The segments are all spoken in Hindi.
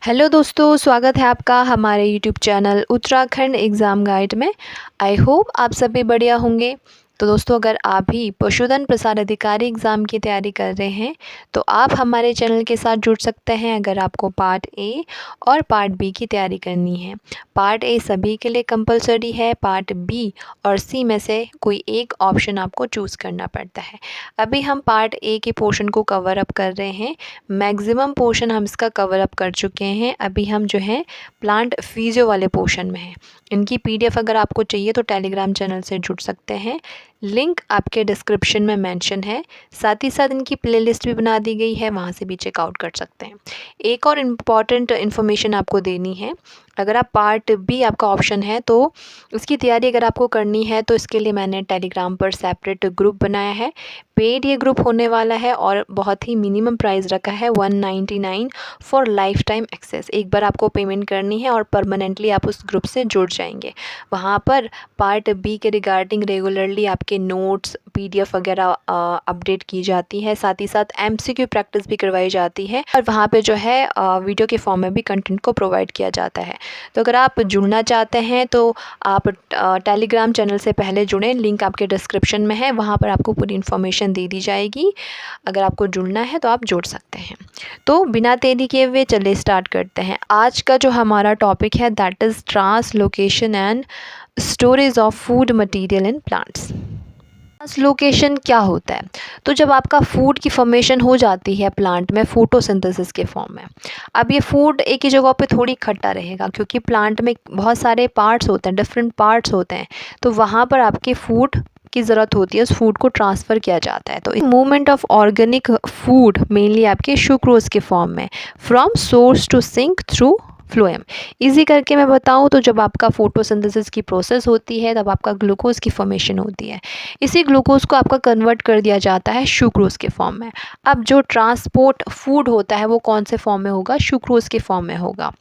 हेलो दोस्तों, स्वागत है आपका हमारे YouTube channel Uttarakhand exam guide में। आई होप आप सभी बढ़िया होंगे। तो दोस्तों, अगर आप भी पशुधन प्रसार अधिकारी एग्ज़ाम की तैयारी कर रहे हैं तो आप हमारे चैनल के साथ जुड़ सकते हैं अगर आपको पार्ट ए और पार्ट बी की तैयारी करनी है। पार्ट ए सभी के लिए कंपलसरी है, पार्ट बी और सी में से कोई एक ऑप्शन आपको चूज़ करना पड़ता है। अभी हम पार्ट ए के पोर्शन को कवर अप कर रहे हैं। मैक्सिमम पोर्शन हम इसका कवर अप कर चुके हैं। अभी हम जो है प्लांट फिजियो वाले पोर्शन में हैं। इनकी पीडीएफ अगर आपको चाहिए तो टेलीग्राम चैनल से जुड़ सकते हैं, लिंक आपके डिस्क्रिप्शन में मेंशन है। साथ ही साथ इनकी प्लेलिस्ट भी बना दी गई है, वहाँ से भी चेकआउट कर सकते हैं। एक और इम्पॉर्टेंट इन्फॉर्मेशन आपको देनी है, अगर आप पार्ट बी आपका ऑप्शन है तो उसकी तैयारी अगर आपको करनी है तो इसके लिए मैंने टेलीग्राम पर सेपरेट ग्रुप बनाया है। पेड ये ग्रुप होने वाला है और बहुत ही मिनिमम प्राइस रखा है 199 फॉर लाइफ टाइम एक्सेस। एक बार आपको पेमेंट करनी है और परमानेंटली आप उस ग्रुप से जुड़ जाएंगे। वहाँ पर पार्ट बी के रिगार्डिंग रेगुलरली आपके नोट्स पीडीएफ वगैरह अपडेट की जाती है। साथ ही साथ एमसीक्यू प्रैक्टिस भी करवाई जाती है और वहाँ पे जो है वीडियो के फॉर्म में भी कंटेंट को प्रोवाइड किया जाता है। तो अगर आप जुड़ना चाहते हैं तो आप टेलीग्राम चैनल से पहले जुड़ें, लिंक आपके डिस्क्रिप्शन में है, वहाँ पर आपको पूरी इन्फॉर्मेशन दे दी जाएगी। अगर आपको जुड़ना है तो आप जुड़ सकते हैं। तो बिना देरी किए हुए चलिए स्टार्ट करते हैं। आज का जो हमारा टॉपिक है that is translocation and storage of food material in plants. Translocation क्या होता है? तो जब आपका फूड की फॉर्मेशन हो जाती है प्लांट में फोटोसिंथेसिस के फॉर्म में, अब ये फूड एक ही जगह पे थोड़ी इकट्ठा रहेगा क्योंकि प्लांट में बहुत सारे पार्ट्स होते हैं, डिफरेंट पार्ट्स होते हैं। तो वहाँ पर आपके फूड की ज़रूरत होती है, उस फूड को ट्रांसफ़र किया जाता है। तो movement of organic food mainly आपके सुक्रोज के फॉर्म में from source to sink through phloem. Easy करके मैं बताऊं तो जब आपका फोटोसिंथेसिस की प्रोसेस होती है तब आपका ग्लूकोज की फॉर्मेशन होती है। इसी ग्लूकोज को आपका कन्वर्ट कर दिया जाता है सुक्रोज के फॉर्म में। अब जो ट्रांसपोर्ट फूड होता है वो कौन से फॉर्म में होगा? सुक्रोज के फॉर्म में होगा।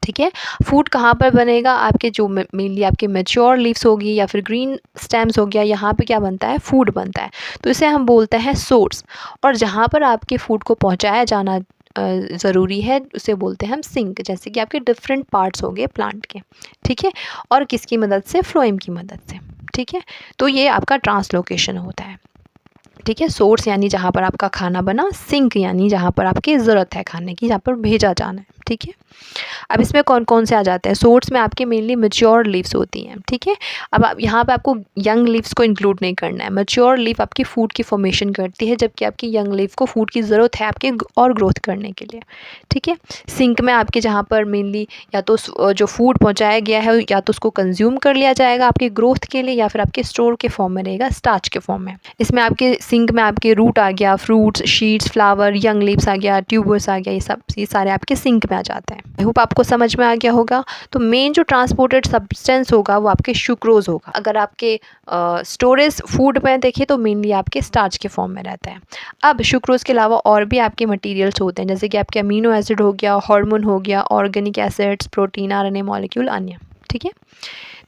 ठीक है। फूड कहाँ पर बनेगा? आपके जो मेनली आपके मैच्योर लीव्स होगी या फिर ग्रीन स्टेम्स हो गया, यहाँ पे क्या बनता है? फूड बनता है। तो इसे हम बोलते हैं सोर्स। और जहाँ पर आपके फूड को पहुँचाया जाना ज़रूरी है उसे बोलते हैं हम सिंक। जैसे कि आपके डिफरेंट पार्ट्स हो गए प्लांट के, ठीक है। और किसकी मदद से? फ्लोएम की मदद से, ठीक है। तो ये आपका ट्रांसलोकेशन होता है, ठीक है। सोर्स यानी जहाँ पर आपका खाना बना, सिंक यानी जहाँ पर आपकी ज़रूरत है खाने की, जहाँ पर भेजा जाना है, ठीक है। अब इसमें कौन कौन से आ जाते हैं? सोर्स में आपके मेनली मैच्योर लीव्स होती हैं, ठीक है। अब आप यहाँ पे आपको यंग लीव्स को इंक्लूड नहीं करना है। मैच्योर लीफ आपकी फूड की फॉर्मेशन करती है जबकि आपकी यंग लीफ को फूड की ज़रूरत है आपके और ग्रोथ करने के लिए, ठीक है। सिंक में आपके जहाँ पर मेनली या तो जो फूड पहुँचाया गया है या तो उसको कंज्यूम कर लिया जाएगा आपकी ग्रोथ के लिए या फिर आपके स्टोर के फॉर्म में रहेगा, स्टार्च के फॉर्म में। इसमें आपके सिंक में आपके रूट आ गया, fruits, seeds, flower, young leaves आ गया, ट्यूबर्स आ गया, ये सारे आपके सिंक में आ जाते हैं। आई होप आपको समझ में आ गया होगा। तो मेन जो ट्रांसपोर्टेड सब्सटेंस होगा वो आपके सुक्रोज होगा। अगर आपके स्टोरेज फूड में देखें तो मेनली आपके स्टार्च के फॉर्म में रहता है। अब सुक्रोज के अलावा और भी आपके मटेरियल्स होते हैं जैसे कि आपके अमीनो एसिड हो गया, हार्मोन हो गया, organic acids, protein, RNA molecule, अन्य, ठीक है।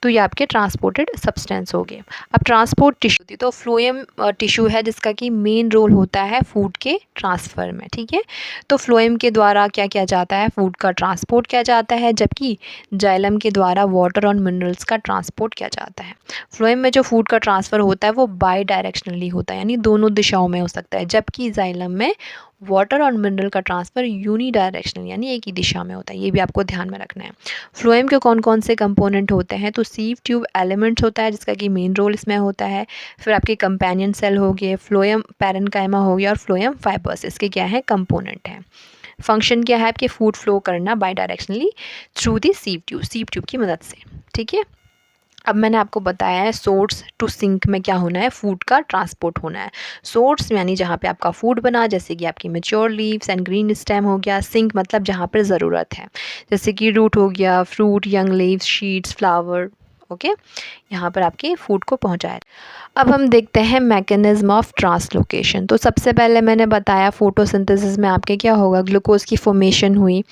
तो ये आपके ट्रांसपोर्टेड सब्सटेंस हो गए। अब ट्रांसपोर्ट टिश्यू थी तो फ्लोएम टिश्यू है जिसका कि मेन रोल होता है फूड के ट्रांसफ़र में, ठीक है। तो फ्लोएम के द्वारा क्या किया जाता है? फूड का ट्रांसपोर्ट किया जाता है, जबकि जाइलम के द्वारा वाटर और मिनरल्स का ट्रांसपोर्ट किया जाता है। फ्लोएम में जो फूड का ट्रांसफ़र होता है वो बाई डायरेक्शनली होता है, यानी दोनों दिशाओं में हो सकता है, जबकि जाइलम में वाटर और मिनरल का ट्रांसफ़र यूनी डायरेक्शनल यानी एक ही दिशा में होता है। ये भी आपको ध्यान में रखना है। फ्लोएम के कौन कौन से कंपोनेंट होते हैं? तो सीव ट्यूब एलिमेंट्स होता है जिसका कि मेन रोल इसमें होता है। फिर आपके कंपेनियन सेल हो गए, फ्लोएम पैरेन्काइमा हो गया और फ्लोएम फाइबर्स, इसके क्या है? कंपोनेंट हैं। फंक्शन क्या है? आपके फूड फ्लो करना by directionally through the sieve tube की मदद से, ठीक है। अब मैंने आपको बताया है सोर्स टू सिंक में क्या होना है? फूड का ट्रांसपोर्ट होना है। सोर्स यानी जहाँ पे आपका फूड बना, जैसे कि आपकी mature leaves and green stem हो गया। सिंक मतलब जहाँ पर ज़रूरत है, जैसे कि रूट हो गया, fruit, young leaves, शीड्स, flower okay, यहाँ पर आपके फूड को पहुँचाया। अब हम देखते हैं मैकेनिज्म ऑफ ट्रांसलोकेशन। तो सबसे पहले मैंने बताया फोटोसिंथेसिस में आपके क्या होगा, ग्लूकोज की फॉर्मेशन हुई,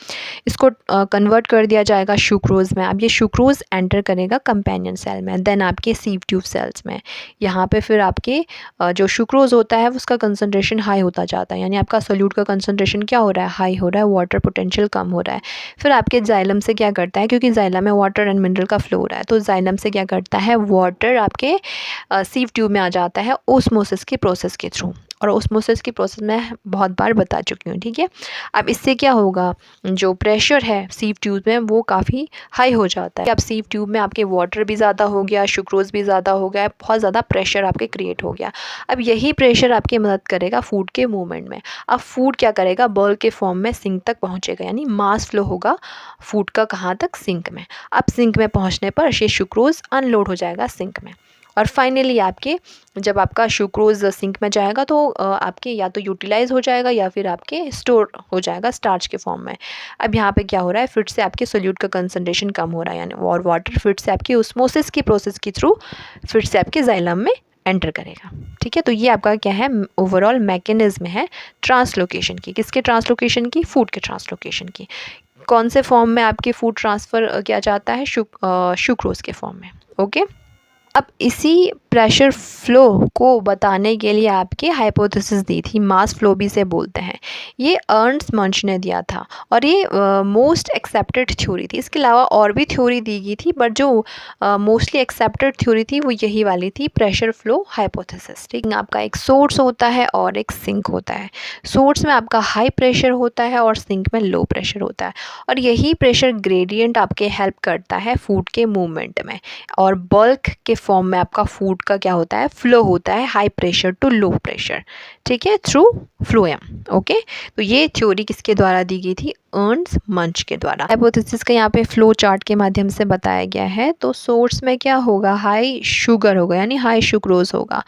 इसको कन्वर्ट कर दिया जाएगा सुक्रोज़ में। अब ये सुक्रोज़ एंटर करेगा कंपेनियन सेल में, देन आपके सीव ट्यूब सेल्स में। यहाँ पे फिर आपके जो सुक्रोज़ होता है उसका कंसंट्रेशन हाई होता जाता है, यानी आपका सोल्यूट का कंसंट्रेशन क्या हो रहा है, हाई हो रहा है, वाटर पोटेंशियल कम हो रहा है। फिर आपके जाइलम से क्या करता है, क्योंकि जाइलम में वाटर एंड मिनरल का फ्लो हो रहा है, तो जाइलम से क्या करता है, वाटर आपके सीव ट्यूब में आ जाता है ओस्मोसिस की प्रोसेस के थ्रू। और ओस्मोसिस की प्रोसेस मैं बहुत बार बता चुकी हूँ, ठीक है। अब इससे क्या होगा, जो प्रेशर है सीव ट्यूब में वो काफ़ी हाई हो जाता है। अब सीव ट्यूब में आपके वाटर भी ज़्यादा हो गया, सुक्रोज भी ज़्यादा हो गया, बहुत ज़्यादा प्रेशर आपके क्रिएट हो गया। अब यही प्रेशर आपकी मदद करेगा फूड के मूवमेंट में। अब फूड क्या करेगा, बल्क के फॉर्म में सिंक तक पहुँचेगा, यानी मास फ्लो होगा फूड का कहाँ तक, सिंक में। अब सिंक में पहुँचने पर ये सुक्रोज अनलोड हो जाएगा सिंक में। और फाइनली आपके जब आपका सुक्रोज सिंक में जाएगा तो आपके या तो यूटिलाइज हो जाएगा या फिर आपके स्टोर हो जाएगा स्टार्च के फॉर्म में। अब यहाँ पे क्या हो रहा है, फिर से आपके सोल्यूट का कंसंट्रेशन कम हो रहा है, यानी और वाटर फिर से आपकी ओस्मोसिस की प्रोसेस के थ्रू फिर से आपके जाइलम में एंटर करेगा, ठीक है। तो ये आपका क्या है, ओवरऑल मैकेनिज्म है ट्रांसलोकेशन की। किसके ट्रांसलोकेशन की, फूड के ट्रांसलोकेशन की। कौन से फॉर्म में आपके फूड ट्रांसफ़र किया जाता है, सुक्रोज के फॉर्म में, ओके। अब इसी प्रेशर फ्लो को बताने के लिए आपके हाइपोथेसिस दी थी, मास फ्लो भी से बोलते हैं। ये अर्न्स्ट मंच ने दिया था और ये मोस्ट एक्सेप्टेड थ्योरी थी। इसके अलावा और भी थ्योरी दी गई थी, बट जो मोस्टली एक्सेप्टेड थ्योरी थी वो यही वाली थी, प्रेशर फ्लो हाइपोथेसिस, ठीक है। आपका एक सोर्स होता है और एक सिंक होता है। सोर्स में आपका हाई प्रेशर होता है और सिंक में लो प्रेशर होता है, और यही प्रेशर ग्रेडियंट आपके हेल्प करता है फूड के मूवमेंट में। और बल्क के फॉर्म में आपका फूड का क्या होता है, फ्लो होता है high pressure to low pressure, ठीक है, थ्रू फ्लोएम, ओके। तो ये थ्योरी किसके द्वारा दी गई थी, अर्न्स्ट मंच के द्वारा। हाइपोथेसिस का यहाँ पे फ्लो चार्ट के माध्यम से बताया गया है। तो सोर्स में क्या होगा, हाई शुगर होगा, यानी हाई सुक्रोज होगा।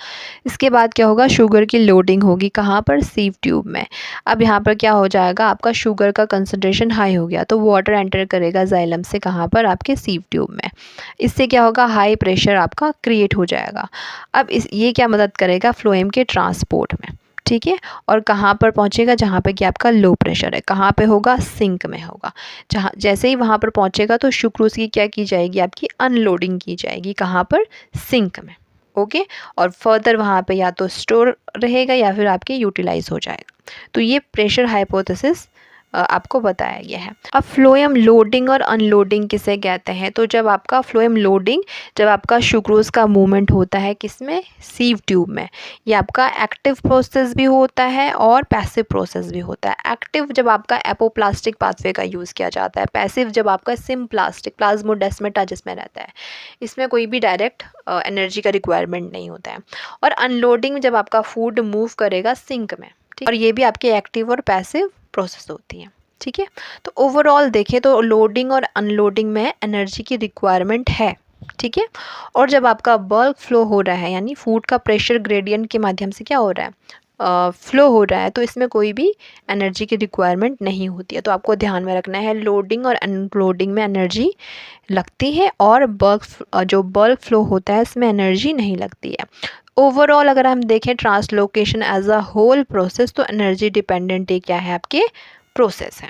इसके बाद क्या होगा, शुगर की लोडिंग होगी, कहाँ पर, सीव ट्यूब में। अब यहाँ पर क्या हो जाएगा, आपका शुगर का कंसंट्रेशन हाई हो गया तो वाटर एंटर करेगा जाइलम से, कहाँ पर, आपके सीव ट्यूब में। इससे क्या होगा, हाई प्रेशर आपका क्रिएट हो जाएगा। अब ये क्या मदद करेगा, फ्लोएम के ट्रांसपोर्ट में, ठीक है। और कहाँ पर पहुँचेगा, जहाँ पे कि आपका लो प्रेशर है, कहाँ पे होगा, सिंक में होगा। जहाँ जैसे ही वहाँ पर पहुँचेगा तो सुक्रोज की क्या की जाएगी, आपकी अनलोडिंग की जाएगी, कहाँ पर, सिंक में, ओके। और फर्दर वहाँ पे या तो स्टोर रहेगा या फिर आपके यूटिलाइज हो जाएगा। तो ये प्रेशर हाइपोथेसिस आपको बताया गया है। अब फ्लोएम लोडिंग और अनलोडिंग किसे कहते हैं, तो जब आपका फ्लोएम लोडिंग, जब आपका सुक्रोज का मूवमेंट होता है किसमें, सीव ट्यूब में, ये आपका एक्टिव प्रोसेस भी होता है और पैसिव प्रोसेस भी होता है। एक्टिव जब आपका एपोप्लास्टिक पाथवे का यूज़ किया जाता है, पैसिव जब आपका सिम्प्लास्टिक प्लाज्मोडेस्माटा जिसमें रहता है, इसमें कोई भी डायरेक्ट एनर्जी का रिक्वायरमेंट नहीं होता है। और अनलोडिंग जब आपका फूड मूव करेगा सिंक में, ठीक, और ये भी आपके एक्टिव और पैसिव प्रोसेस होती है, ठीक है। तो ओवरऑल देखें तो लोडिंग और अनलोडिंग में एनर्जी की रिक्वायरमेंट है, ठीक है। और जब आपका बल्क फ्लो हो रहा है, यानी फूड का प्रेशर ग्रेडियंट के माध्यम से क्या हो रहा है, फ्लो हो रहा है, तो इसमें कोई भी एनर्जी की रिक्वायरमेंट नहीं होती है। तो आपको ध्यान में रखना है, लोडिंग और अनलोडिंग में एनर्जी लगती है और जो बल्क फ्लो होता है इसमें एनर्जी नहीं लगती है। ओवरऑल अगर हम देखें translocation as a whole process, तो एनर्जी डिपेंडेंट ये क्या है, आपके प्रोसेस है।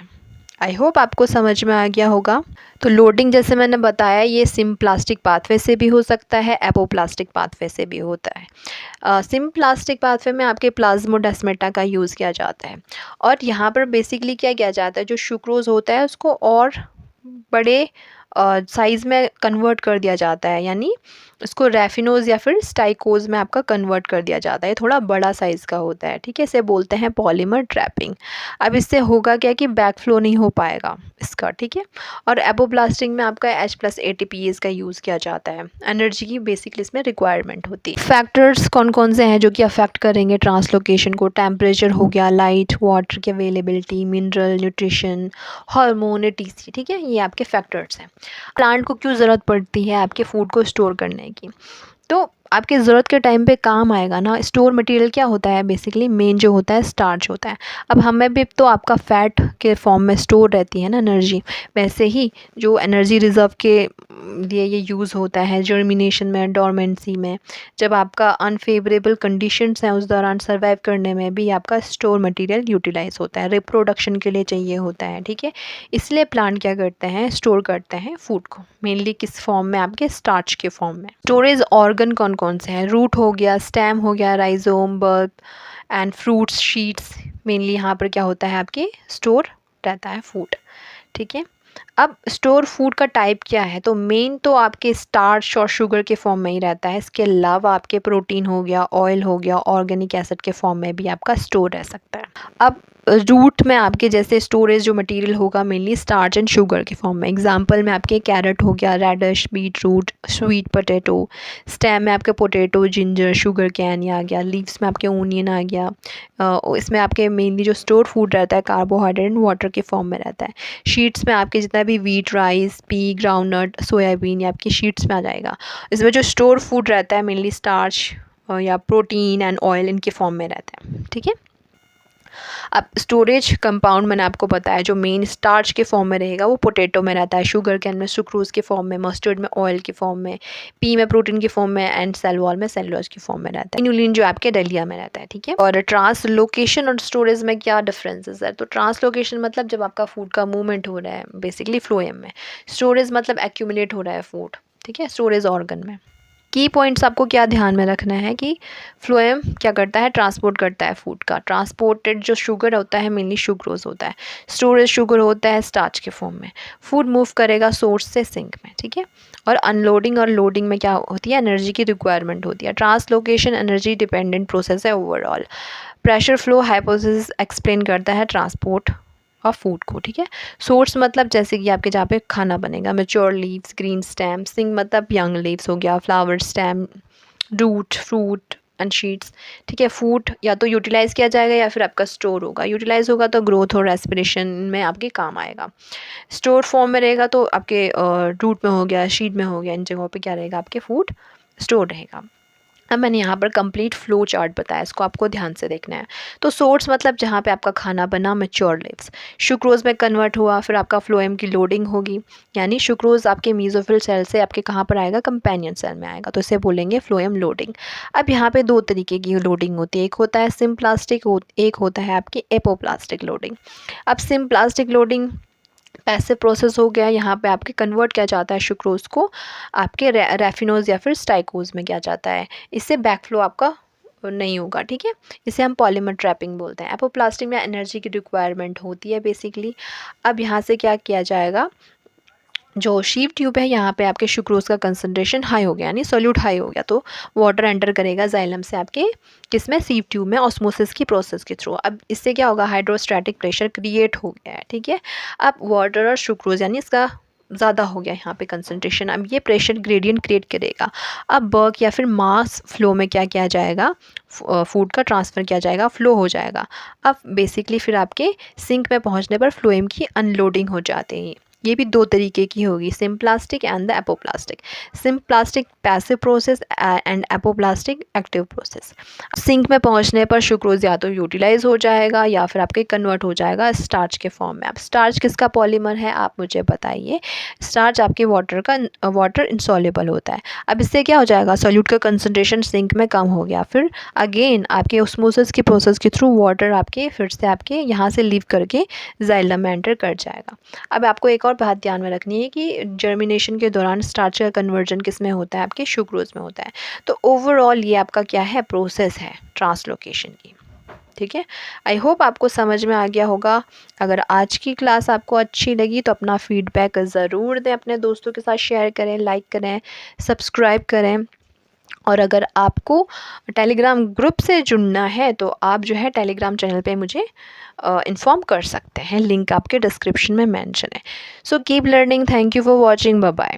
आई होप आपको समझ में आ गया होगा। तो लोडिंग जैसे मैंने बताया ये सिम्प्लास्टिक पाथवे से भी हो सकता है, एपोप्लास्टिक पाथवे से भी होता है। सिम्प्लास्टिक पाथवे में आपके प्लाज्मोडेस्माटा का यूज़ किया जाता है, और यहाँ पर बेसिकली क्या किया जाता है, जो सुक्रोज होता है उसको और बड़े साइज़ में कन्वर्ट कर दिया जाता है, यानी इसको रैफिनोज या फिर स्टाइकोज में आपका कन्वर्ट कर दिया जाता है, थोड़ा बड़ा साइज़ का होता है, ठीक है। इसे बोलते हैं पॉलीमर ट्रैपिंग। अब इससे होगा क्या कि बैक फ्लो नहीं हो पाएगा इसका, ठीक है। और एपोप्लास्टिक में आपका H+ ATPase का यूज़ किया जाता है, एनर्जी की बेसिकली इसमें रिक्वायरमेंट होती है। फैक्टर्स कौन कौन से हैं जो कि अफेक्ट करेंगे ट्रांसलोकेशन को, टेम्परेचर हो गया, लाइट, वाटर की availability, mineral, nutrition, hormone, etc, ठीक है, ये आपके फैक्टर्स हैं। प्लांट को क्यों ज़रूरत पड़ती है आपके फूड को स्टोर करने की, तो आपके ज़रूरत के टाइम पे काम आएगा ना। स्टोर मटेरियल क्या होता है बेसिकली, मेन जो होता है स्टार्च होता है। अब हमें भी तो आपका फैट के फॉर्म में स्टोर रहती है ना एनर्जी, वैसे ही जो एनर्जी रिज़र्व के लिए ये यूज़ होता है जर्मिनेशन में, डोरमेंसी में, जब आपका अनफेवरेबल कंडीशंस हैं उस दौरान सर्वाइव करने में भी आपका स्टोर मटेरियल यूटिलाइज होता है, रिप्रोडक्शन के लिए चाहिए होता है, ठीक है। इसलिए प्लांट क्या करते हैं, स्टोर करते हैं फूड को, मेनली किस फॉर्म में, आपके स्टार्च के फॉर्म में। स्टोरेज ऑर्गन कौन कौन से हैं, रूट हो गया, स्टेम हो गया, rhizome, bulb and fruits, sheets. Mainly यहाँ पर क्या होता है, आपके स्टोर रहता है फूड, ठीक है। अब स्टोर फूड का टाइप क्या है, तो मेन तो आपके स्टार्च और शुगर के फॉर्म में ही रहता है। इसके अलावा आपके प्रोटीन हो गया, ऑयल हो गया, ऑर्गेनिक एसिड के फॉर्म में भी आपका स्टोर रह सकता है। अब रूट में आपके जैसे स्टोरेज जो मटेरियल होगा मेनली स्टार्च एंड शुगर के फॉर्म में। एग्जांपल में आपके कैरेट हो गया, radish, beet root, sweet potato. Stem में आपके पोटैटो, जिंजर, शुगर कैन आ गया। लीव्स में आपके ओनियन आ गया। इसमें आपके मेनली जो स्टोर फूड रहता है कार्बोहाइड्रेट एंड वाटर के फॉर्म में रहता है। शीट्स में आपके जितना भी wheat, rice, P, groundnut, soybean, ये आपकी शीट्स में आ जाएगा। इसमें जो स्टोर फूड रहता है मेनली स्टार्च या प्रोटीन एंड ऑयल इनके फॉर्म में रहता है, ठीक है। अब स्टोरेज कंपाउंड मैंने आपको बताया जो मेन स्टार्च के फॉर्म में रहेगा वो पोटैटो में रहता है, शुगर कैन में सुक्रोज के फॉर्म में, मस्टर्ड में ऑयल के फॉर्म में, पी में प्रोटीन के फॉर्म में एंड सेल वॉल में सेलुलोज के फॉर्म में रहता है। इनुलिन जो आपके डलिया में रहता है, ठीक है। और ट्रांसलोकेशन और स्टोरेज में क्या डिफरेंसेस है, तो ट्रांसलोकेशन मतलब जब आपका फूड का मूवमेंट हो रहा है बेसिकली फ्लोएम में। स्टोरेज मतलब एक्यूमुलेट हो रहा है फूड, ठीक है, स्टोरेज ऑर्गन में। की पॉइंट्स आपको क्या ध्यान में रखना है कि फ्लोएम क्या करता है, ट्रांसपोर्ट करता है फूड का। ट्रांसपोर्टेड जो शुगर होता है मेनली शुक्रोज होता है। स्टोरेज शुगर होता है स्टार्च के फॉर्म में। फूड मूव करेगा सोर्स से सिंक में, ठीक है। और अनलोडिंग और लोडिंग में क्या होती है, एनर्जी की रिक्वायरमेंट होती है। ट्रांसलोकेशन एनर्जी डिपेंडेंट प्रोसेस है overall. Pressure flow hypothesis explain करता है ट्रांसपोर्ट और फूड को, ठीक है। सोर्स मतलब जैसे कि आपके जहाँ पे खाना बनेगा, mature leaves, green stem. Sink मतलब यंग लीव्स हो गया, flower, stem, root, fruit and seeds, ठीक है। फूड या तो यूटिलाइज किया जाएगा या फिर आपका स्टोर होगा। यूटिलाइज होगा तो ग्रोथ और रेस्पिरेशन में आपके काम आएगा। स्टोर फॉर्म में रहेगा तो आपके रूट में हो गया, शीट में हो गया, इन जगहों पे क्या रहेगा, आपके फूड स्टोर रहेगा। अब मैंने यहाँ पर कंप्लीट फ्लो चार्ट बताया, इसको आपको ध्यान से देखना है। तो सोर्स मतलब जहाँ पे आपका खाना बना, मैच्योर लीव्स, शुक्रोज में कन्वर्ट हुआ, फिर आपका फ्लोएम की लोडिंग होगी, यानी शुक्रोज आपके मेसोफिल सेल से आपके कहाँ पर आएगा, कंपेनियन सेल में आएगा, तो इसे बोलेंगे फ्लोएम लोडिंग। अब यहाँ पे दो तरीके की लोडिंग होती है, एक होता है सिम्प्लास्टिक, एक होता है आपकी एपोप्लास्टिक लोडिंग। अब सिम्प्लास्टिक लोडिंग पैसिव प्रोसेस हो गया, यहाँ पे आपके कन्वर्ट किया जाता है शुक्रोज को आपके रैफिनोज या फिर स्टाइकोज में किया जाता है। इससे बैकफ्लो आपका नहीं होगा, ठीक है। इसे हम पॉलीमर ट्रैपिंग बोलते हैं। एपोप्लास्टिक में एनर्जी की रिक्वायरमेंट होती है बेसिकली। अब यहाँ से क्या किया जाएगा, जो शीप ट्यूब है यहाँ पे आपके शुक्रोज का कंसंट्रेशन हाई हो गया, यानी सोल्यूट हाई हो गया, तो वाटर एंटर करेगा जाइलम से आपके किसमें, सीप ट्यूब में, ऑस्मोसिस की प्रोसेस के थ्रू। अब इससे क्या होगा, हाइड्रोस्टैटिक प्रेशर क्रिएट हो गया है, ठीक है। अब वाटर और शुक्रोज यानी इसका ज़्यादा हो गया यहाँ पे कंसंट्रेशन, अब ये प्रेशर ग्रेडियंट क्रिएट करेगा। अब बर्क या फिर मास फ्लो में क्या किया जाएगा, फूड का ट्रांसफ़र किया जाएगा, फ्लो हो जाएगा। अब बेसिकली फिर आपके सिंक में पहुँचने पर फ्लोएम की अनलोडिंग हो जाती है। ये भी दो तरीके की होगी, symplastic and the apoplastic. Symplastic passive process and apoplastic active process. Sink में पहुंचने पर शुक्रोज या तो यूटिलाइज हो जाएगा या फिर आपके कन्वर्ट हो जाएगा स्टार्च के फॉर्म में। अब स्टार्च किसका पॉलीमर है, आप मुझे बताइए। स्टार्च आपके वाटर इंसॉल्युबल होता है। अब इससे क्या हो जाएगा, सॉल्यूट का कंसंट्रेशन सिंक में कम हो गया, फिर अगेन आपके ऑस्मोसिस की प्रोसेस के थ्रू वाटर आपके फिर से आपके यहाँ से लीव करके जाइलम में एंटर कर जाएगा। अब आपको एक और बात ध्यान में रखनी है कि जर्मिनेशन के दौरान स्टार्च का कन्वर्जन किस में होता है, आपके शुक्रोज में होता है। तो ओवरऑल ये आपका क्या है, प्रोसेस है ट्रांसलोकेशन की, ठीक है। आई होप आपको समझ में आ गया होगा। अगर आज की क्लास आपको अच्छी लगी तो अपना फीडबैक ज़रूर दें, अपने दोस्तों के साथ शेयर करें, लाइक करें, सब्सक्राइब करें। और अगर आपको टेलीग्राम ग्रुप से जुड़ना है तो आप जो है टेलीग्राम चैनल पे मुझे इन्फॉर्म कर सकते हैं, लिंक आपके डिस्क्रिप्शन में मेंशन है। So keep learning, thank you for watching, bye bye.